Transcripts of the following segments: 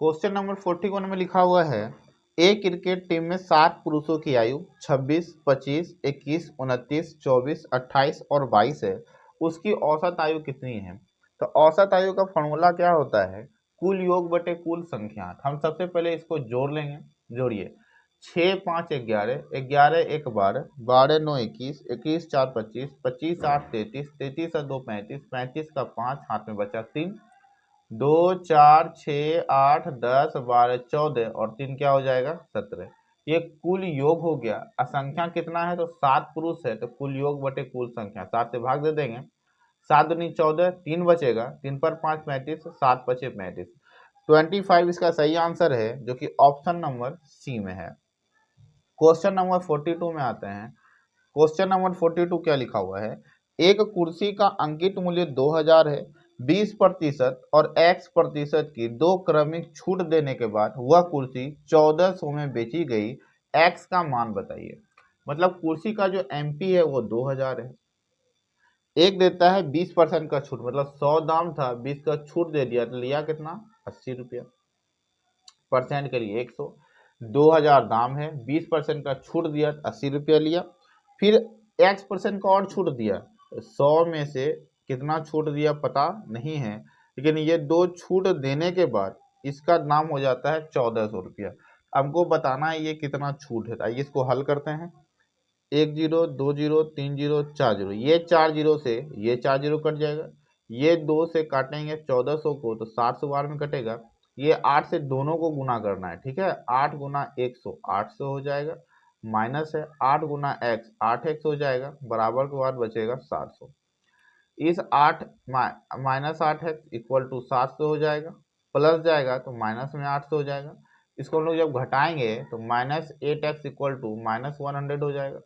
Question number 41 में लिखा हुआ है एक क्रिकेट टीम में 7 पुरुषों की आयु 26, 25, 21, 29, 24, 28 और 22 है। उसकी औसत आयु कितनी है? तो औसत आयु का फॉर्मूला क्या होता है? कुल योग बटे कुल संख्या। हम सबसे पहले इसको जोड़ लेंगे। जोड़िए 6 5 11, 11 1 12, 12 9 21, 21 4 25, 25 8 33, 33 और 2 35, 35 का 5 हाथ में बचा 3, 2 4 6 8 10 12 14 और 3 क्या हो जाएगा? 17। ये कुल योग हो गया। असंख्या कितना है? तो 7 पुरुष है, तो कुल योग बटे कुल संख्या 7 से भाग दे देंगे। 7 दूनी 14, 3 बचेगा, 3 पर 5 35, 7 बचे 35। 25 इसका सही आंसर है, जो कि ऑप्शन नंबर सी में है। क्वेश्चन नंबर 42 में आते हैं। क्वेश्चन नंबर 42 क्या लिखा हुआ है? एक कुर्सी का अंकित मूल्य 2000 है। 20% और x% की दो क्रमिक छूट देने के बाद वह कुर्सी 1400 में बेची गई। x का मान बताइए। मतलब कुर्सी का जो MP है वो 2000 है। एक देता है 20% का छूट, मतलब 100 दाम था, 20 का छूट दे दिया तो लिया कितना? 80 रुपया। परसेंट के लिए 100। 2000 दाम है, 20% का छूट दिया, 80 रुपया लिया। फिर x% का और छूट दिया, 100 में से कितना छूट दिया पता नहीं है, लेकिन ये दो छूट देने के बाद इसका दाम हो जाता है 1400 रुपया। हमको बताना है ये कितना छूट है। आइए इसको हल करते हैं। 1 0 2 0 3 0 4 0, ये 4 0 से ये 4 0 कट जाएगा। ये 2 से काटेंगे 1400 को तो 700 बार में कटेगा। ये 8 से दोनों को गुना करना है, ठीक है। 8 गुना 100 800 हो जाएगा। माइनस है 8 गुना x 8x हो जाएगा, बराबर के बाद बचेगा 700। इस 8 माइनस 8x इक्वल टू 700 हो जाएगा। प्लस जाएगा तो माइनस में 800 हो जाएगा। इसको हम लोग जब घटाएंगे तो minus 8x equal to minus 100 हो जाएगा।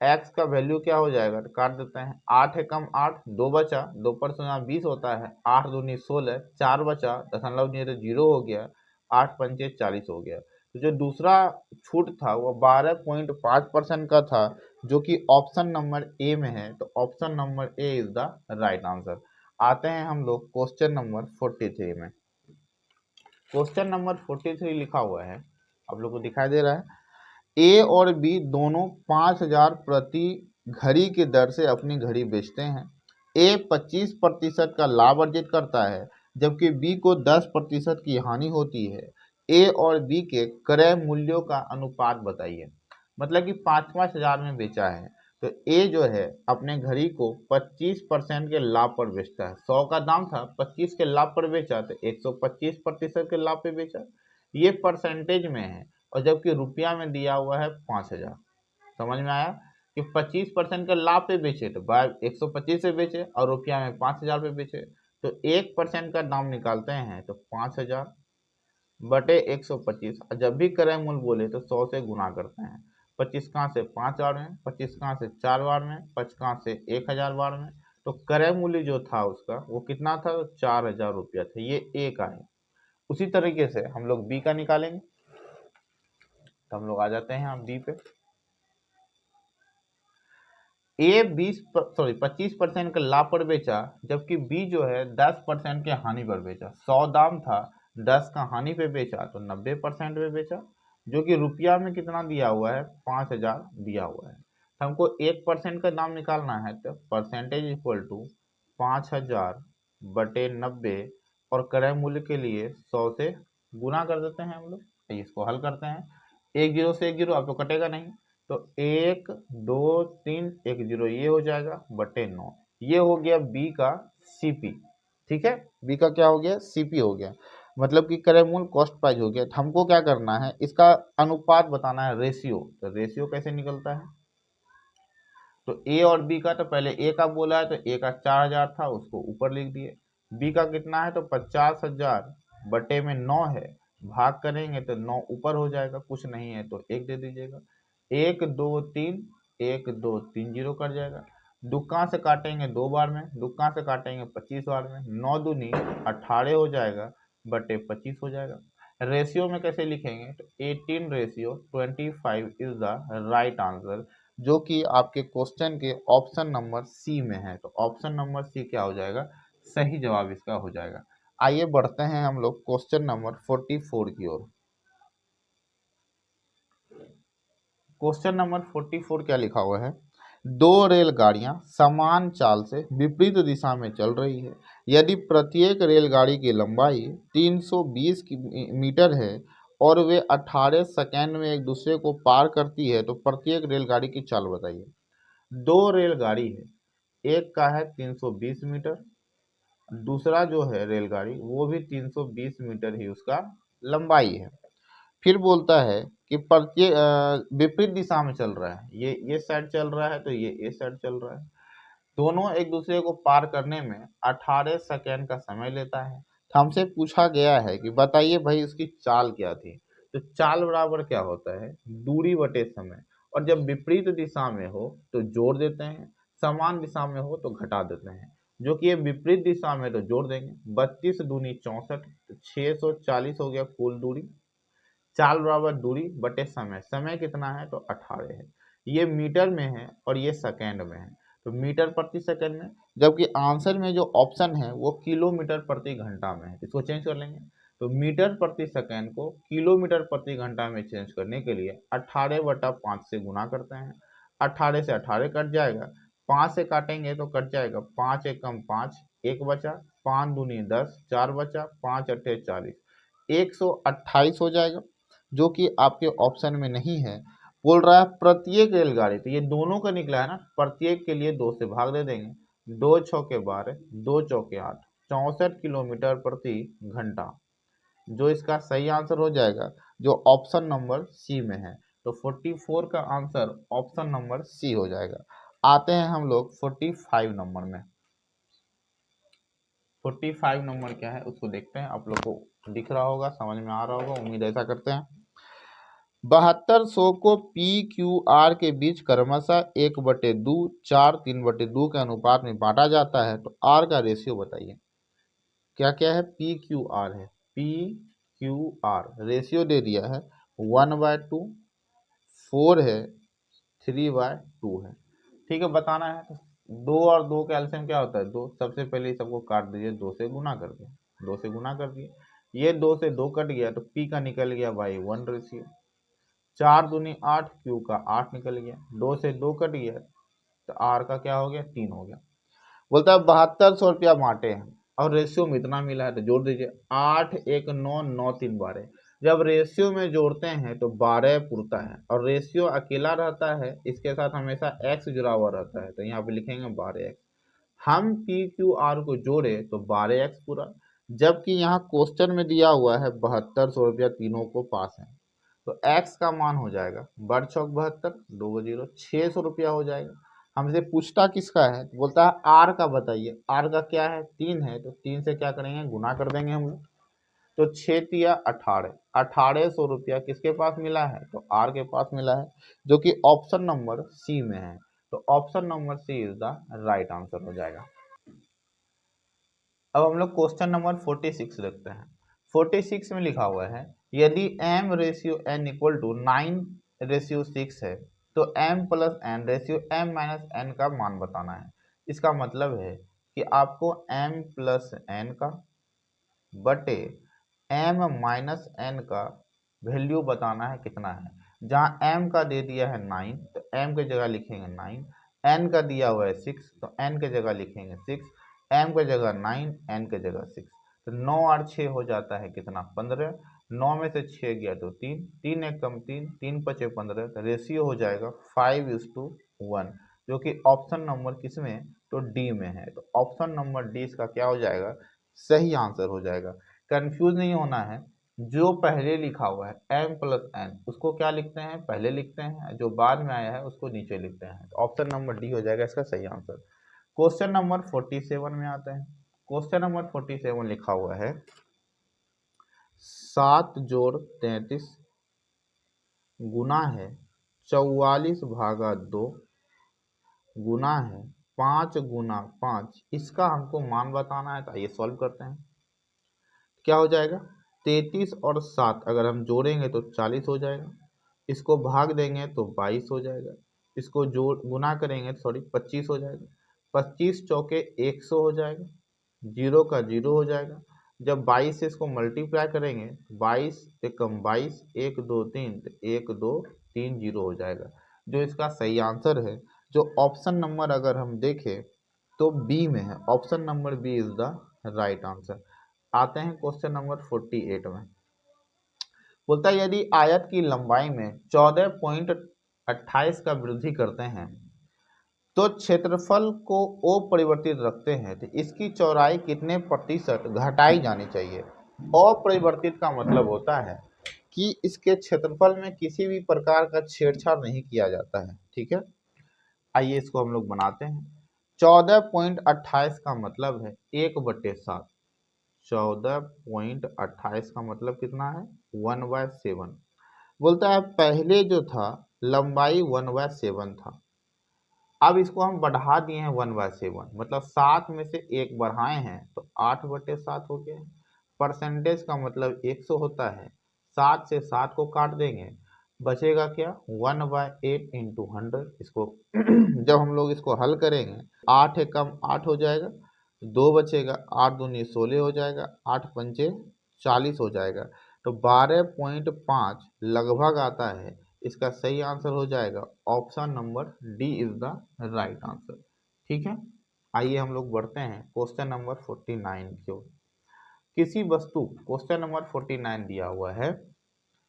x का वैल्यू क्या हो जाएगा? तो काट देते हैं। 8 है कम 8, 2 बचा, 2 पर 20 होता है, 8 दूनी 16, 4 बचा, दशमलव नहीं तो 0 हो गया, 8 पंचे 40 हो गया। तो जो दूसरा छूट था वो 12.5% का था, जो कि ऑप्शन नंबर ए में है। तो option number A is the right answer. आते हैं हम लोग क्वेश्चन नंबर 43 में। क्वेश्चन नंबर 43 लिखा हुआ है, आप लोग को दिखाई दे रहा है। ए और बी दोनों 5000 प्रति घड़ी की दर से अपनी घड़ी बेचते हैं। ए 25% का लाभ अर्जित करता है, जबकि बी को 10% की हानि होती है। ए और बी के क्रय मूल्यों का अनुपात बताइए। मतलब कि 5-5 हजार में बेचा है, तो ए जो है अपने घड़ी को 25% के लाभ पर बेचता है। 100 का दाम था, 25 के लाभ पर बेचा तो 125% के लाभ पे बेचा। ये परसेंटेज में है, और जबकि रुपया में दिया हुआ है 5000। समझ में आया कि 25% के लाभ पे बेचे तो 125 से बेचे, और रुपया में 5000 पे बेचे। तो 1% का दाम निकालते हैं तो 5000 बटे 125। जब भी क्रय मूल्य बोले तो 100 से गुना करते हैं। 25 कहाँ से 5 बार में, 25 कहाँ से 4 बार में, 5 कहाँ से 1000 बार में। तो क्रय मूल्य जो था उसका वो कितना था? तो 4000 रुपया था। ये ए का है। उसी तरीके से हम लोग बी का निकालेंगे। तो हम लोग आ जाते हैं यहाँ बी पे। ए 25% के लाभ पर बेचा, जबकि बी जो है 10% के हानि पर बेचा। 100 दाम था, 10 का हानि पे बेचा तो 90% पे बेचा, जो कि रुपया में कितना दिया हुआ है? 5000 दिया हुआ है। तो हमको 1% का दाम निकालना है, तो परसेंटेज इक्वल टू 5000 बटे 90, और क्रय मूल्य के लिए 100 से गुना कर देते हैं हम लोग। इसको हल करते हैं। 1 0 से 1 0 आप तो कटेगा नहीं, तो 1 2 3 1 0 ये हो जाएगा बटे 9। ये हो गया बी का सीपी। ठीक है, बी का क्या हो गया? सीपी हो गया, मतलब कि क्रय मूल्य कॉस्ट प्राइस हो गया। तो हमको क्या करना है? इसका अनुपात बताना है, रेशियो। तो रेशियो कैसे निकलता है? तो ए और बी का, तो पहले ए का बोला है तो ए का 4000 था, उसको ऊपर लिख दिए। बी का कितना है? तो 50000 बटे में 9 है, भाग करेंगे तो 9 ऊपर हो जाएगा, कुछ नहीं है तो 1 दे दीजिएगा। 1 2 3, 1 2 3 0 कट जाएगा। दुक्का से काटेंगे 2 बार में, दुक्का से काटेंगे 25 बार में। 9 दूनी 18 हो जाएगा, बटे 25 हो जाएगा। रेशियो में कैसे लिखेंगे? तो 18:25 इज द राइट आंसर, जो कि आपके क्वेश्चन के ऑप्शन नंबर सी में है। तो ऑप्शन नंबर सी क्या हो जाएगा? सही जवाब इसका हो जाएगा। आइए बढ़ते हैं हम लोग क्वेश्चन नंबर 44 की ओर। क्वेश्चन नंबर 44 क्या लिखा हुआ है? दो रेलगाड़ियां समान चाल से विपरीत दिशा में चल रही है। यदि प्रत्येक रेलगाड़ी की लंबाई 320 मीटर है और वे 18 सेकेंड में एक दूसरे को पार करती है तो प्रत्येक रेलगाड़ी की चाल बताइए। दो रेलगाड़ी है, एक का है 320 मीटर, दूसरा जो है रेलगाड़ी वो भी 320 मीटर ही उसका लंबाई है। फिर बोलता है कि प्रत्येक विपरीत दिशा में चल रहा है, ये साइड चल रहा है तो ये साइड चल रहा है। दोनों एक दूसरे को पार करने में 18 सेकेंड का समय लेता है। तो हमसे पूछा गया है कि बताइए भाई उसकी चाल क्या थी। तो चाल बराबर क्या होता है? दूरी बटे समय। और जब विपरीत दिशा में हो तो जोड़ देते हैं, समान दिशा में हो तो घटा देते हैं। जो कि ये विपरीत दिशा में तो जोड़ देंगे, 32 दूनी 64, 640 हो गया कुल दूरी। चाल बराबर दूरी बटे समय, समय कितना है तो 18 है। ये मीटर में है और ये सेकेंड में है, तो मीटर प्रति सेकंड में। जबकि आंसर में जो ऑप्शन है वो किलोमीटर प्रति घंटा में है, इसको चेंज कर लेंगे। तो मीटर प्रति सेकंड को किलोमीटर प्रति घंटा में चेंज करने के लिए 18/5 से गुना करते हैं। 18 से 18 कट जाएगा, 5 से काटेंगे तो कट जाएगा, 5 एकम 5, 1 बचा, 5 दूनी 10, 4 बचा, 5 अट्ठे 40, 128 हो जाएगा, जो कि आपके ऑप्शन में नहीं है। बोल रहा है प्रत्येक रेलगाड़ी, तो ये दोनों का निकला है ना, प्रत्येक के लिए 2 से भाग दे देंगे। 2 छौके 12, 2 चौके 8, 64 किलोमीटर प्रति घंटा, जो इसका सही आंसर हो जाएगा, जो ऑप्शन नंबर सी में है। तो 44 का आंसर ऑप्शन नंबर सी हो जाएगा। आते हैं हम लोग 45 नंबर में। 45 नंबर क्या है उसको देखते हैं। आप लोग को दिख रहा होगा, समझ में आ रहा होगा, उम्मीद ऐसा करते हैं। 7200 को पी क्यू आर के बीच क्रमशः 1/2, 4, 3/2 के अनुपात में बांटा जाता है, तो आर का रेशियो बताइए। क्या क्या है? पी क्यू आर है, पी क्यू आर रेशियो दे दिया है 1/2, 4 है, 3/2 है। ठीक है, बताना है तो 2 और 2 का एलसीएम क्या होता है? 2। सबसे पहले सबको काट दीजिए 2 से गुना करके, 2 से गुना कर दिए, ये 2 से 2 कट गया तो पी का निकल गया बाई 1 रेशियो। 4 दूनी 8, क्यू का 8 निकल गया, 2 से 2 कट गया तो आर का क्या हो गया? 3 हो गया। बोलता है 7200 रुपया बांटे हैं और रेशियो में इतना मिला है, तो जोड़ दीजिए। 8 1 9 9 3 12। जब रेशियो में जोड़ते हैं तो 12 पुरता है, और रेशियो अकेला रहता है, इसके साथ हमेशा एक्स जुड़ा हुआ रहता है, तो यहाँ पे लिखेंगे 12x। हम पी क्यू आर को जोड़े तो 12x पूरा, जबकि यहाँ क्वेश्चन में दिया हुआ है 7200 रुपया तीनों को पास है, तो x का मान हो जाएगा बड़ चौक 72, 2 0, 600 रुपया हो जाएगा। हमसे पूछता किसका है? तो बोलता है आर का बताइए। आर का क्या है? 3 है, तो 3 से क्या करेंगे? गुना कर देंगे हम लोग। तो 6 तिया 18, 1800 रुपया किसके पास मिला है? तो आर के पास मिला है, जो कि ऑप्शन नंबर सी में है। तो option number C is the right answer हो जाएगा। अब हम लोग क्वेश्चन नंबर 46 देखते हैं। 46 में लिखा हुआ है यदि m ratio n equal to 9:6 है तो m plus n ratio m minus n का मान बताना है। इसका मतलब है कि आपको m प्लस n का बटे m माइनस n का वैल्यू बताना है कितना है। जहाँ m का दे दिया है 9 तो m की जगह लिखेंगे 9, n का दिया हुआ है 6 तो n की जगह लिखेंगे 6, m की जगह 9, n की जगह 6। तो 9 और 6 हो जाता है कितना? 15। 9 में से 6 गया तो 3, 3 एक कम 3, 3 पचे 15, तो रेशियो हो जाएगा 5:1, जो कि ऑप्शन नंबर किस में? तो डी में है। तो ऑप्शन नंबर डी इसका क्या हो जाएगा? सही आंसर हो जाएगा। कंफ्यूज नहीं होना है, जो पहले लिखा हुआ है m प्लस n उसको क्या लिखते हैं? पहले लिखते हैं, जो बाद में आया है उसको नीचे लिखते हैं। तो ऑप्शन नंबर डी हो जाएगा इसका सही आंसर। क्वेश्चन नंबर 47 में आते हैं। क्वेश्चन नंबर 47 लिखा हुआ है 7 जोड़ 33 गुना है 44/2 गुना है 5 गुना 5, इसका हमको मान बताना है। तो आइए सॉल्व करते हैं। क्या हो जाएगा? 33 और 7 अगर हम जोड़ेंगे तो 40 हो जाएगा, इसको भाग देंगे तो 22 हो जाएगा, इसको जोड़ गुना करेंगे तो 25 हो जाएगा, 25 चौके 100 हो जाएगा, जीरो का जीरो हो जाएगा, जब 22 से इसको मल्टीप्लाई करेंगे, 22 एकम 22, 1 2 3, 1 2 3 0 हो जाएगा, जो इसका सही आंसर है। जो ऑप्शन नंबर अगर हम देखें तो बी में है, option number B is the right answer. आते हैं क्वेश्चन नंबर 48 में। बोलता है यदि आयत की लंबाई में 14.28 का वृद्धि करते हैं तो क्षेत्रफल को अपरिवर्तित रखते हैं तो इसकी चौड़ाई कितने प्रतिशत घटाई जानी चाहिए। अपरिवर्तित का मतलब होता है कि इसके क्षेत्रफल में किसी भी प्रकार का छेड़छाड़ नहीं किया जाता है, ठीक है। आइए इसको हम लोग बनाते हैं। 14.28 का मतलब है 1/7। 14.28 का मतलब कितना है 1/7। बोलता है पहले जो था लंबाई 1/7 था, अब इसको हम बढ़ा दिए हैं 1/7, मतलब 7 में से 1 बढ़ाए हैं तो 8/7 हो गया। परसेंटेज का मतलब 100 होता है, 7 से 7 को काट देंगे, बचेगा क्या 1/8 इंटू 100। इसको जब हम लोग इसको हल करेंगे 8 एकम 8 हो जाएगा, 2 बचेगा, 8 दूनी 16 हो जाएगा, 8 पंचे 40 हो जाएगा, तो 12.5 लगभग आता है। इसका सही आंसर हो जाएगा option number D is the right answer, ठीक है। आइए हम लोग बढ़ते हैं क्वेश्चन नंबर 49 की ओर। किसी वस्तु, क्वेश्चन नंबर 49 दिया हुआ है,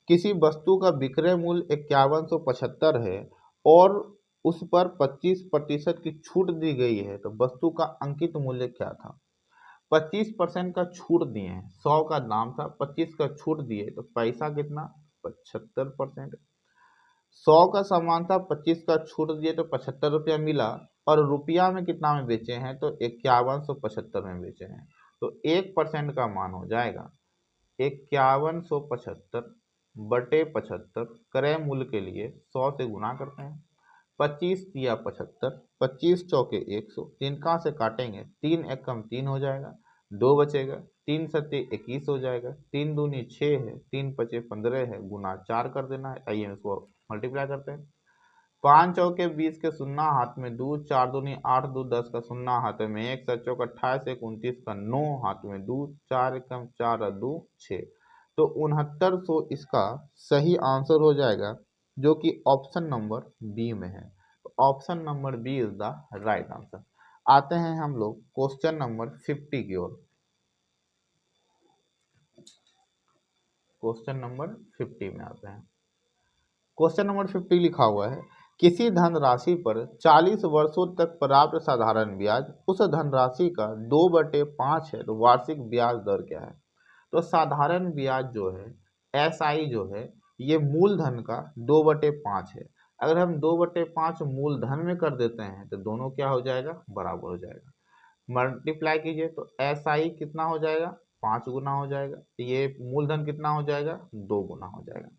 किसी वस्तु का विक्रय मूल्य 5175 है और उस पर 25% की छूट दी गई है, तो वस्तु का अंकित मूल्य क्या था। 25% का छूट दिए हैं, 100 का दाम था, 25 का छूट दिए तो पैसा कितना 75%। 100 का सामान था, 25 का छूट दिए तो 75 रुपया मिला, और रुपया में कितना में बेचे हैं तो 5175 में बेचे हैं, तो 1% का मान हो जाएगा 5175 बटे 75। क्रय मूल्य के लिए 100 से गुना करते हैं, 25 दिया 75, 25 चौके 100, 3 कहाँ से काटेंगे, 3 एकम 3 हो जाएगा, 2 बचेगा, 3 सत्ते 21 हो जाएगा, 3 दूनी 6 है, 3 पचे 15 है, गुना 4 कर देना है। आइए इसको मल्टीप्लाई करते हैं। 5 चौके 20 के शून्ना हाथ में 2, 4 दूनी 8, 2 10 का शून्ना हाथ में 1, 7 चौक 28, 1 29 का 9 हाथ में 2, 4 एकम 4 और 2 6, तो 6900 इसका सही आंसर हो जाएगा, जो कि ऑप्शन नंबर बी में है। तो option number B is the right answer. आते हैं हम लोग क्वेश्चन नंबर 50 की ओर। क्वेश्चन नंबर 50 में आते हैं। क्वेश्चन नंबर 50 लिखा हुआ है, किसी धनराशि पर 40 वर्षों तक प्राप्त साधारण ब्याज उस धनराशि का 2/5 है, तो वार्षिक ब्याज दर क्या है। तो साधारण ब्याज जो है, एसआई जो है, ये मूलधन का 2/5 है। अगर हम 2/5 मूलधन में कर देते हैं तो दोनों क्या हो जाएगा बराबर हो जाएगा। मल्टीप्लाई कीजिए तो एसआई कितना हो जाएगा 5 गुना हो जाएगा, ये मूलधन कितना हो जाएगा 2 गुना हो जाएगा।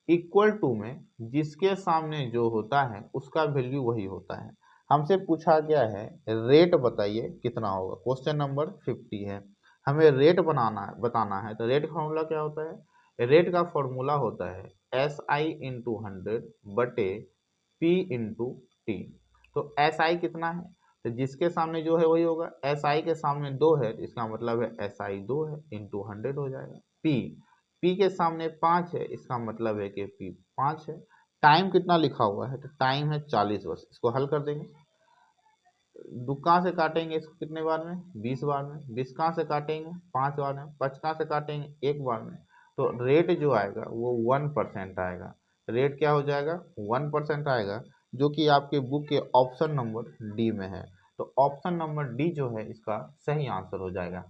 इक्वल टू में जिसके सामने जो होता है उसका वैल्यू वही होता है। हमसे पूछा गया है रेट बताइए कितना होगा, क्वेश्चन नंबर 50 है, हमें रेट बताना है, तो रेट का फॉर्मूला क्या होता है, रेट का फॉर्मूला होता है एस आई इंटू 100 बटे पी इंटू टी। तो एस आई कितना है, तो जिसके सामने जो है वही होगा, एस आई के सामने 2 है तो इसका मतलब है एस आई 2 है इंटू 100 हो जाएगा। पी, पी के सामने 5 है, इसका मतलब है कि पी 5 है। टाइम कितना लिखा हुआ है, तो टाइम है 40 वर्ष। इसको हल कर देंगे, दो कहाँ से काटेंगे इसको कितने बार में 20 बार में, 20 कहाँ से काटेंगे 5 बार में, 5 कहाँ से काटेंगे 1 बार में, तो रेट जो आएगा वो 1% आएगा। रेट क्या हो जाएगा 1% आएगा, जो कि आपके बुक के ऑप्शन नंबर डी में है। तो ऑप्शन नंबर डी जो है इसका सही आंसर हो जाएगा।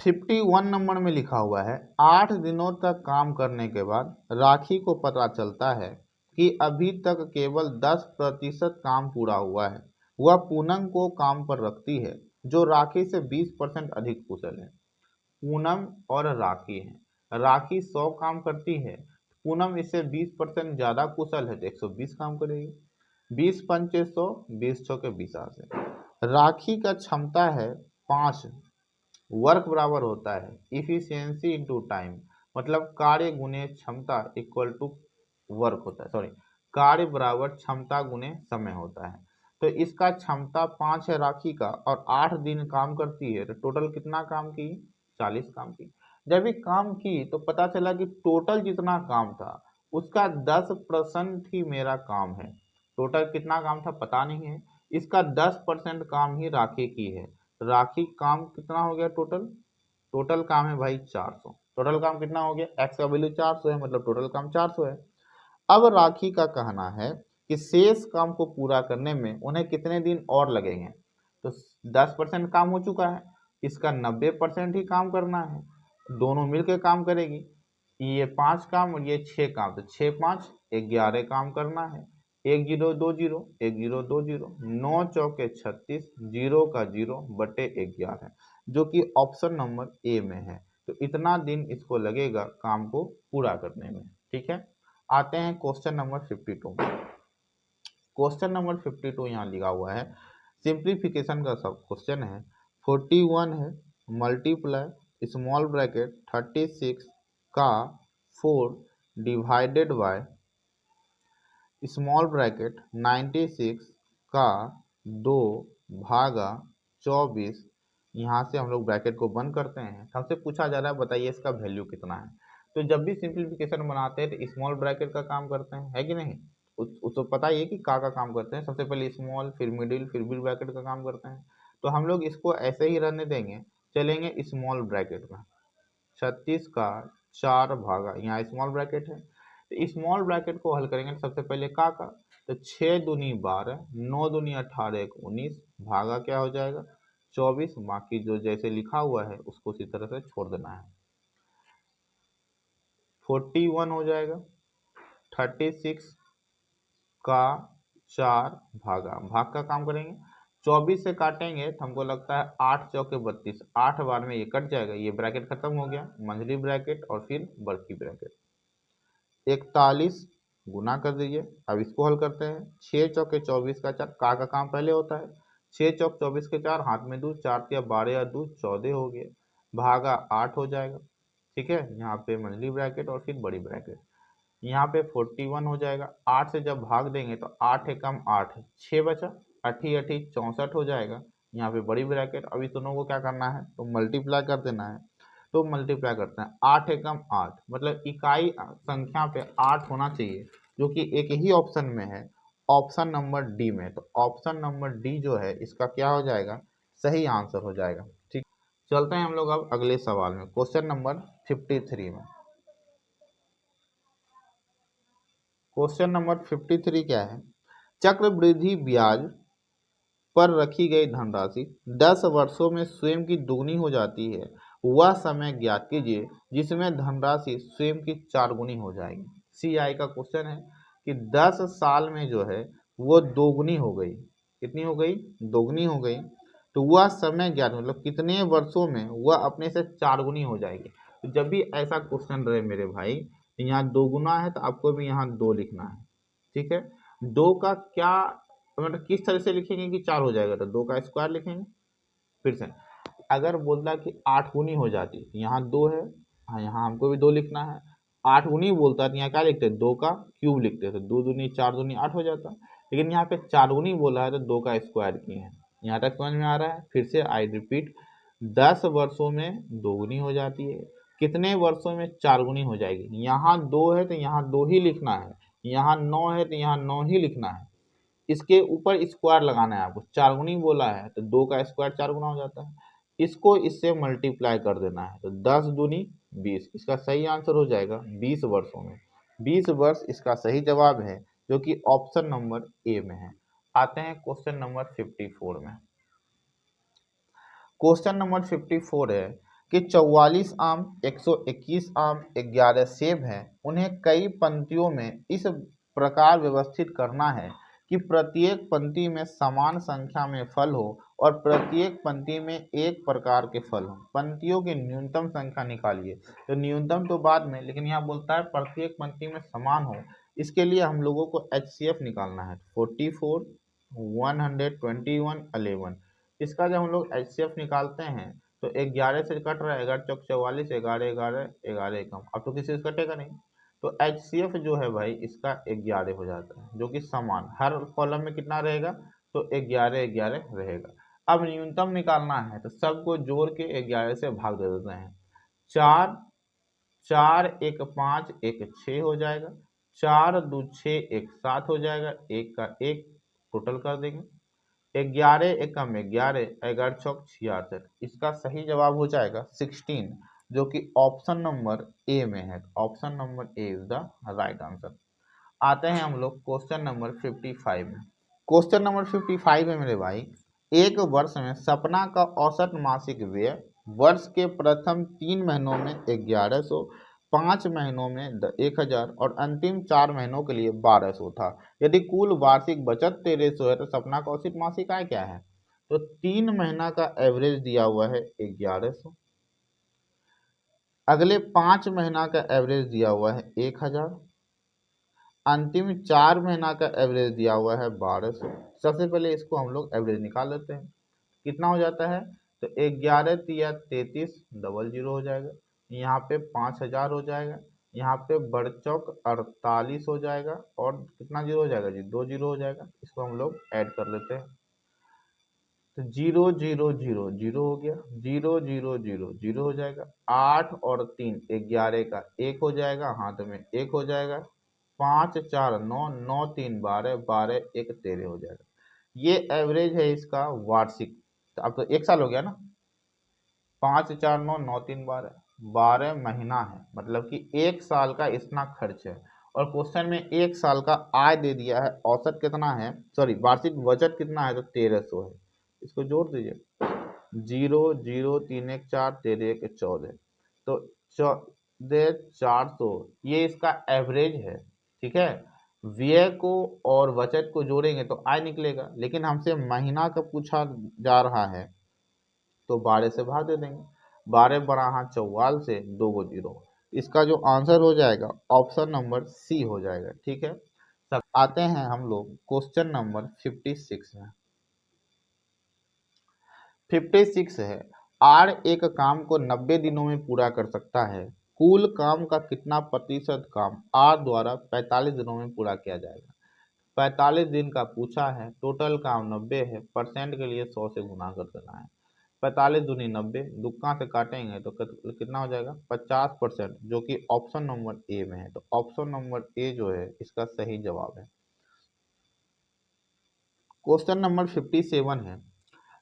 51 नंबर में लिखा हुआ है, 8 दिनों तक काम करने के बाद राखी को पता चलता है कि अभी तक केवल 10% काम पूरा हुआ है। वह पूनम को काम पर रखती है जो राखी से 20% अधिक कुशल है। पूनम और राखी है, राखी 100 काम करती है, पूनम इससे 20% ज़्यादा कुशल है तो 120 काम करेगी। 20 पंचे 100, 20 चौके 20 से। राखी का क्षमता है 5, वर्क बराबर होता है इफिशियंसी इंटू टाइम, मतलब कार्य गुने क्षमता इक्वल टू वर्क होता है, सॉरी कार्य बराबर क्षमता गुने समय होता है। तो इसका क्षमता 5 है राखी का और 8 दिन काम करती है, तो टोटल कितना काम की? 40 काम की। जब ये काम की तो पता चला कि टोटल जितना काम था उसका 10% ही मेरा काम है। टोटल कितना काम था पता नहीं है, इसका 10% काम ही राखी की है। राखी काम कितना हो गया टोटल? टोटल काम है भाई 400। टोटल काम कितना हो गया? एक्स का वैल्यू 400 है, मतलब टोटल काम 400 है। अब राखी का कहना है कि शेष काम को पूरा करने में उन्हें कितने दिन और लगेंगे। तो 10% काम हो चुका है, इसका 90% ही काम करना है, दोनों मिलकर काम करेगी। ये 5 काम और ये 6 काम, तो 6 5 11 काम करना है। 1 0 2 0 1 0 2 0 9 चौके 36 0 का 0 बटे 11, जो कि ऑप्शन नंबर ए में है। तो इतना दिन इसको लगेगा काम को पूरा करने में। ठीक है, आते हैं क्वेश्चन नंबर 52 में। क्वेश्चन नंबर 52 यहाँ लिखा हुआ है, सिंप्लीफिकेशन का सब क्वेश्चन है। 41 है मल्टीप्लाई स्मॉल ब्रैकेट 36 का 4 डिवाइडेड बाय स्मॉल ब्रैकेट 96 का 2 भागा 24। यहाँ से हम लोग ब्रैकेट को बंद करते हैं। हमसे पूछा जा रहा है बताइए इसका वैल्यू कितना है। तो जब भी सिंप्लीफिकेशन बनाते हैं तो स्मॉल ब्रैकेट का काम करते हैं, है कि नहीं? उसको पता ही है कि का काम करते हैं, सबसे पहले स्मॉल फिर मिडिल फिर बिग ब्रैकेट का काम करते हैं। तो हम लोग इसको ऐसे ही रहने देंगे, चलेंगे स्मॉल ब्रैकेट में। 36 का 4 भागा, यहाँ स्मॉल ब्रैकेट है तो स्मॉल ब्रैकेट को हल करेंगे। सबसे पहले का तो 6 दूनी 12 9 दूनी 18 19 भागा क्या हो जाएगा 24। बाकी जो जैसे लिखा हुआ है उसको उसी तरह से छोड़ देना है। 41 हो जाएगा 36 का 4 भागा, भाग का काम करेंगे। 24 से काटेंगे तो हमको लगता है 8 चौके 32, 8 बार में ये कट जाएगा, ये ब्रैकेट खत्म हो गया, मंझली ब्रैकेट और फिर बड़की ब्रैकेट। 41 गुना कर दीजिए। अब इसको हल करते हैं। 6 चौके 24 का 4, का काम पहले होता है। 6 चौक 24 के 4, हाथ में 2, 4 या 12 या 2 14 हो गया, भागा 8 हो जाएगा। ठीक है, यहाँ पे मंझली ब्रैकेट और फिर बड़ी ब्रैकेट। यहाँ पे 41 हो जाएगा। 8 से जब भाग देंगे तो 8 एकम 8 है, 6 बचा, 8 8 64 हो जाएगा। यहाँ पे बड़ी ब्रैकेट। अब इस दोनों को क्या करना है तो मल्टीप्लाई कर देना है। तो मल्टीप्लाई करते हैं, 8 एकम 8, मतलब इकाई संख्या पे 8 होना चाहिए, जो कि एक ही ऑप्शन में है, ऑप्शन नंबर डी में। तो ऑप्शन नंबर डी जो है इसका क्या हो जाएगा, सही आंसर हो जाएगा। ठीक, चलते हैं हम लोग अब अगले सवाल में, क्वेश्चन नंबर 53 में। क्वेश्चन नंबर 53 क्या है, चक्रवृद्धि ब्याज पर रखी गई धनराशि 10 वर्षों में स्वयं की दुगनी हो जाती है, वह समय ज्ञात कीजिए जिसमें धनराशि स्वयं की 4 गुनी हो जाएगी। CI का क्वेश्चन है कि 10 साल में जो है वो दोगुनी हो गई। कितनी हो गई? दोगुनी हो गई। तो वह समय ज्ञात, मतलब कितने वर्षों में वह अपने से 4 गुनी हो जाएगी। तो जब भी ऐसा क्वेश्चन रहे मेरे भाई, यहाँ 2 गुना है तो आपको भी यहाँ 2 लिखना है। ठीक है, 2 का क्या मतलब किस तरह से लिखेंगे कि 4 हो जाएगा, तो 2 का स्क्वायर लिखेंगे। फिर से अगर बोलता कि 8 गुनी हो जाती, यहाँ 2 है, हाँ यहाँ हमको भी 2 लिखना है। 8 गुनी बोलता तो यहाँ क्या लिखते हैं, 2 का क्यूब लिखते हैं, तो 2 दूनी 4 दूनी 8 हो जाता। लेकिन यहाँ पे 4 गुनी बोला है तो 2 का स्क्वायर किए हैं। यहाँ तक समझ में आ रहा है? फिर से आई रिपीट, 10 वर्षों में 2 गुनी हो जाती है, कितने वर्षों में 4 गुनी हो जाएगी। यहाँ 2 है तो यहाँ 2 ही लिखना है, यहाँ 9 है तो यहाँ 9 ही लिखना है। इसके ऊपर स्क्वायर लगाना है आपको, 4 गुनी बोला है तो 2 का स्क्वायर 4 गुना हो जाता है। इसको इससे मल्टीप्लाई कर देना है, तो 10 दूनी 20, इसका सही आंसर हो जाएगा 20 वर्षों में। 20 वर्ष इसका सही जवाब है, जो कि ऑप्शन नंबर ए में है। आते हैं क्वेश्चन नंबर 54 में। क्वेश्चन नंबर 54 है कि 44 आम, 121 आम, 11 सेब हैं, उन्हें कई पंक्तियों में इस प्रकार व्यवस्थित करना है कि प्रत्येक पंक्ति में समान संख्या में फल हो और प्रत्येक पंक्ति में एक प्रकार के फल हो। पंक्तियों की न्यूनतम संख्या निकालिए। तो न्यूनतम तो बाद में, लेकिन यहाँ बोलता है प्रत्येक पंक्ति में समान हो। इसके लिए हम लोगों को HCF निकालना है। 44 121 11, इसका जब हम लोग HCF निकालते हैं तो 11 से कट रहा है, 11 चौक 44, 11 11 11 कम, अब तो किसी से कटेगा नहीं। तो HCF जो है भाई इसका 11 हो जाता है, जो कि समान, हर कॉलम में कितना रहेगा तो 11 रहेगा। अब न्यूनतम निकालना है तो सबको जोड़ के 11 से भाग दे देते हैं। 4 4 1 5 1 6 हो जाएगा, 4 2 6 1 7 हो जाएगा, एक का एक टोटल कर देंगे। 11 एकम 11, 11 चौक 66। इसका सही जवाब हो जाएगा 16, जो कि ऑप्शन नंबर ए में है। Option number A is the right answer. आते हैं हम लोग क्वेश्चन नंबर 55 में। क्वेश्चन नंबर 55 है मेरे भाई, एक वर्ष में सपना का औसत मासिक व्यय वर्ष के प्रथम 3 महीनों में 1100, 5 महीनों में 1000 और अंतिम 4 महीनों के लिए 1200 था। यदि कुल वार्षिक बचत 1300 है तो सपना का औसत मासिक आय क्या है? तो 3 महीना का एवरेज दिया हुआ है 1100, अगले 5 महीना का एवरेज दिया हुआ है 1000, अंतिम 4 महीना का एवरेज दिया हुआ है 1200। सबसे पहले इसको हम लोग एवरेज निकाल लेते हैं। कितना हो जाता है? तो 11 तिया 33, डबल जीरो हो जाएगा, यहाँ पे 5000 हो जाएगा, यहाँ पे बढ़ चौक 48 हो जाएगा, और कितना जीरो हो जाएगा जी? 2 जीरो हो जाएगा। इसको हम लोग ऐड कर लेते हैं। तो 0 0 0 0 हो गया, 0 0 0 0 हो जाएगा, 8 और 3 11 का 1 हो जाएगा, हाथ में 1 हो जाएगा, 5 4 9 9 3 12, 12 1 13 हो जाएगा। ये एवरेज है इसका वार्षिक। तो अब तो 1 साल हो गया ना, 5 4 9 9 3 12, 12 महीना है, मतलब कि 1 साल का इतना खर्च है। और क्वेश्चन में 1 साल का आय दे दिया है, औसत कितना है, सॉरी वार्षिक बचत कितना है, तो 1300 है। इसको जोड़ दीजिए, 0 0 3 1 4 13 1 14, तो 14,400 ये इसका एवरेज है। ठीक है, व्यय को और बचत को जोड़ेंगे तो आय निकलेगा, लेकिन हमसे महीना का पूछा जा रहा है तो 12 से भाग दे देंगे। 12 12 44 से 2 को 0। इसका जो आंसर हो जाएगा ऑप्शन नंबर सी हो जाएगा। ठीक है, सब आते हैं हम लोग क्वेश्चन नंबर 56 में। 56 है, आर एक काम को 90 दिनों में पूरा कर सकता है, कुल काम का कितना प्रतिशत काम आर द्वारा 45 दिनों में पूरा किया जाएगा? 45 दिन का पूछा है, टोटल काम 90 है, परसेंट के लिए 100 से गुना कर देना है। 45 दूनी 90, दुक्का से काटेंगे तो कितना हो जाएगा? 50%, जो कि ऑप्शन नंबर ए में है। तो ऑप्शन नंबर ए जो है इसका सही जवाब है। क्वेश्चन नंबर 57 है,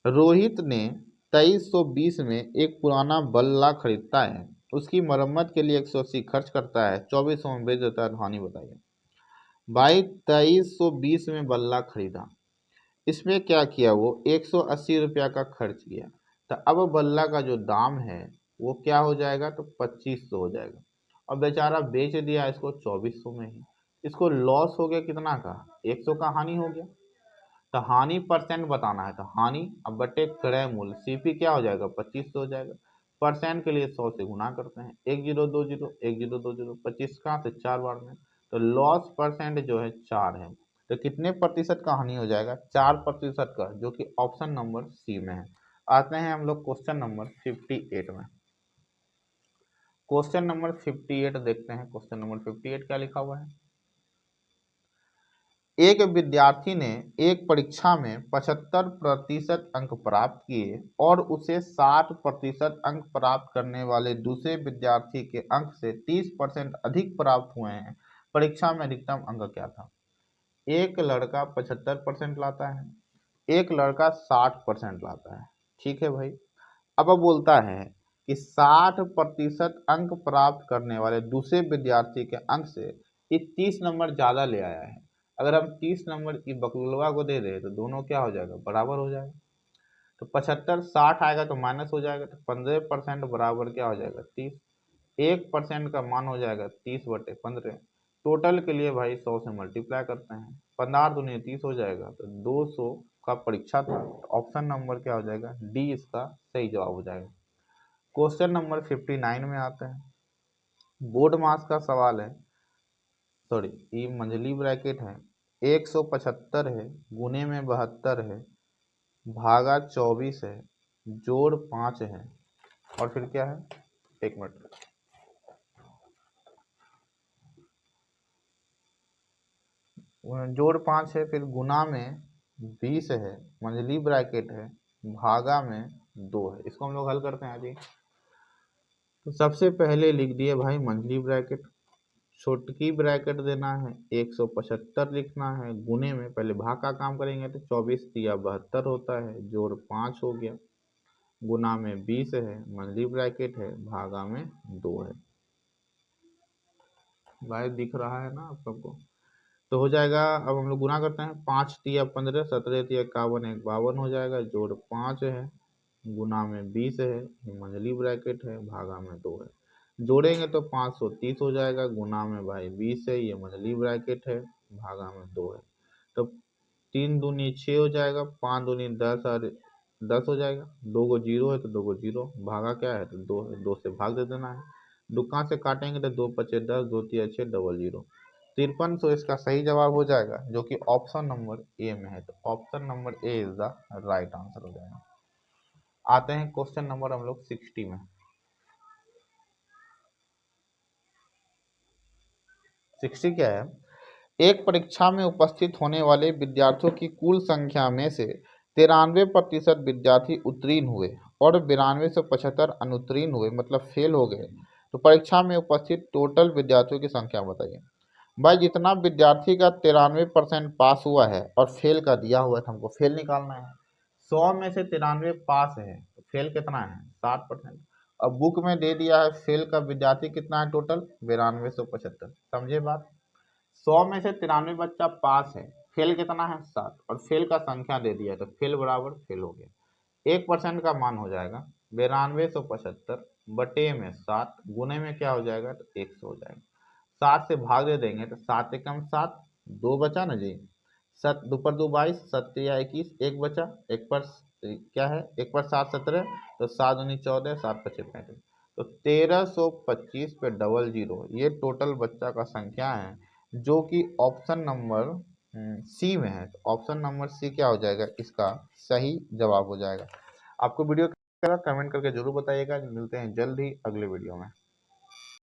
रोहित ने 2320 में एक पुराना बल्ला खरीदता है, उसकी मरम्मत के लिए 180 खर्च करता है, 2400 में बेच देता है, हानि बताइए। भाई 2320 में बल्ला खरीदा, इसमें क्या किया, वो 180 रुपया का खर्च किया, तो अब बल्ला का जो दाम है वो क्या हो जाएगा? तो 2500 हो जाएगा। और बेचारा बेच दिया इसको 2400 में ही। इसको लॉस हो गया कितना का? 100 का हानि हो गया। तो हानि परसेंट बताना है, तो हानि अब बटे क्रय मूल्य, सीपी क्या हो जाएगा? 2500 हो जाएगा। परसेंट के लिए 100 से गुना करते हैं, 1 0 2 0 1 0 2 0, 25 कहाँ से? 4 बार में। तो लॉस परसेंट जो है 4 है, तो कितने प्रतिशत का हानि हो जाएगा? 4% का, जो कि ऑप्शन नंबर सी में है। आते हैं हम लोग क्वेश्चन नंबर 58 में। क्वेश्चन नंबर 58 देखते हैं। क्वेश्चन नंबर 58 क्या लिखा हुआ है? एक विद्यार्थी ने एक परीक्षा में 75% अंक प्राप्त किए और उसे 60% अंक प्राप्त करने वाले दूसरे विद्यार्थी के अंक से 30% अधिक प्राप्त हुए हैं। परीक्षा में अधिकतम अंक क्या था? एक लड़का 75% लाता है, एक लड़का 60% लाता है। ठीक है भाई, अब बोलता है कि 60% अंक प्राप्त करने वाले दूसरे विद्यार्थी के अंक से ये 30 नंबर ज़्यादा ले आया है। अगर हम 30 नंबर की बकलवा को दे दें तो दोनों क्या हो जाएगा? बराबर हो जाएगा। तो 75 60 आएगा तो माइनस हो जाएगा, तो 15% बराबर क्या हो जाएगा? 30। 1% का मान हो जाएगा 30/15। टोटल के लिए भाई 100 से मल्टीप्लाई करते हैं, 15 दूनी 30 हो जाएगा, तो 200 का परीक्षा था। ऑप्शन नंबर क्या हो जाएगा? डी इसका सही जवाब हो जाएगा। क्वेश्चन नंबर 59 में आते हैं। बोर्ड मास का सवाल है, सॉरी ये मंझली ब्रैकेट है, 175 है, गुने में 72 है, भागा 24 है, जोड़ 5 है, और फिर क्या है? एक मिनट, जोड़ 5 है, फिर गुना में 20 है, मंझली ब्रैकेट है, भागा में 2 है। इसको हम लोग हल करते हैं जी। तो सबसे पहले लिख दिए भाई मंझली ब्रैकेट, छोटकी ब्रैकेट देना है 175 लिखना है, गुने में पहले भाग का काम करेंगे तो 24 तिया 72 होता है, जोड़ 5 हो गया, गुना में 20 है, मंझली ब्रैकेट है, भागा में 2 है। भाई दिख रहा है ना आप सबको? तो हो जाएगा, अब हम लोग गुना करते हैं, 5 तिया 15, 17 तिया 51, 52 हो जाएगा, जोड़ 5 है, गुना में 20 है, ये मंझली ब्रैकेट है, भागा में 2 है। जोड़ेंगे तो 530 हो जाएगा, गुना में भाई 20 है, ये मंझली ब्रैकेट है, भागा में 2 है। तो 3 दूनी 6 हो जाएगा, 5 दूनी 10 और 10 हो जाएगा, 2 को 0 है तो 2 को 0, भागा क्या है तो 2 है, 2 से भाग दे देना है, दुकान से काटेंगे तो 2 पचे 10, 2 तिया 6, डबल 0, 53। तो इसका सही जवाब हो जाएगा जो कि ऑप्शन नंबर ए में है। तो option number A is the right answer हो जाएगा। आते हैं क्वेश्चन नंबर हम लोग 60 में। 60 क्या है? एक परीक्षा में उपस्थित होने वाले विद्यार्थियों की कुल संख्या में से 93% विद्यार्थी उत्तीर्ण हुए और 9275 अनुत्तीर्ण हुए, मतलब फेल हो गए। तो परीक्षा में उपस्थित टोटल विद्यार्थियों की संख्या बताइए। भाई जितना विद्यार्थी का 93% पास हुआ है और फेल का दिया हुआ है, तो हमको फेल निकालना है। 100 में से 93 पास है तो फेल कितना है? 60%। अब बुक में दे दिया है फेल का विद्यार्थी कितना है टोटल? 9275। समझे बात? 100 में से 93 बच्चा पास है, फेल कितना है? 7, और फेल का संख्या दे दिया है तो फेल बराबर फेल हो गया। 1% का मान हो जाएगा 9275 बटे में 7, गुने में क्या हो जाएगा तो 100 हो जाएगा। 7 से भाग दे देंगे तो 7 एकम 7, 2 बचा ना जी, 7 दो पर 2 22, 7 या 21, एक बचा, एक पर क्या है, एक पर 7 17, तो 7 दूनी 14, 7 पचे 35। तो 1325 पे डबल 0, ये टोटल बच्चा का संख्या है जो कि ऑप्शन नंबर सी में है। तो ऑप्शन नंबर सी क्या हो जाएगा? इसका सही जवाब हो जाएगा। आपको वीडियो कैसा लगा कमेंट करके जरूर बताइएगा। मिलते हैं जल्द ही अगले वीडियो में।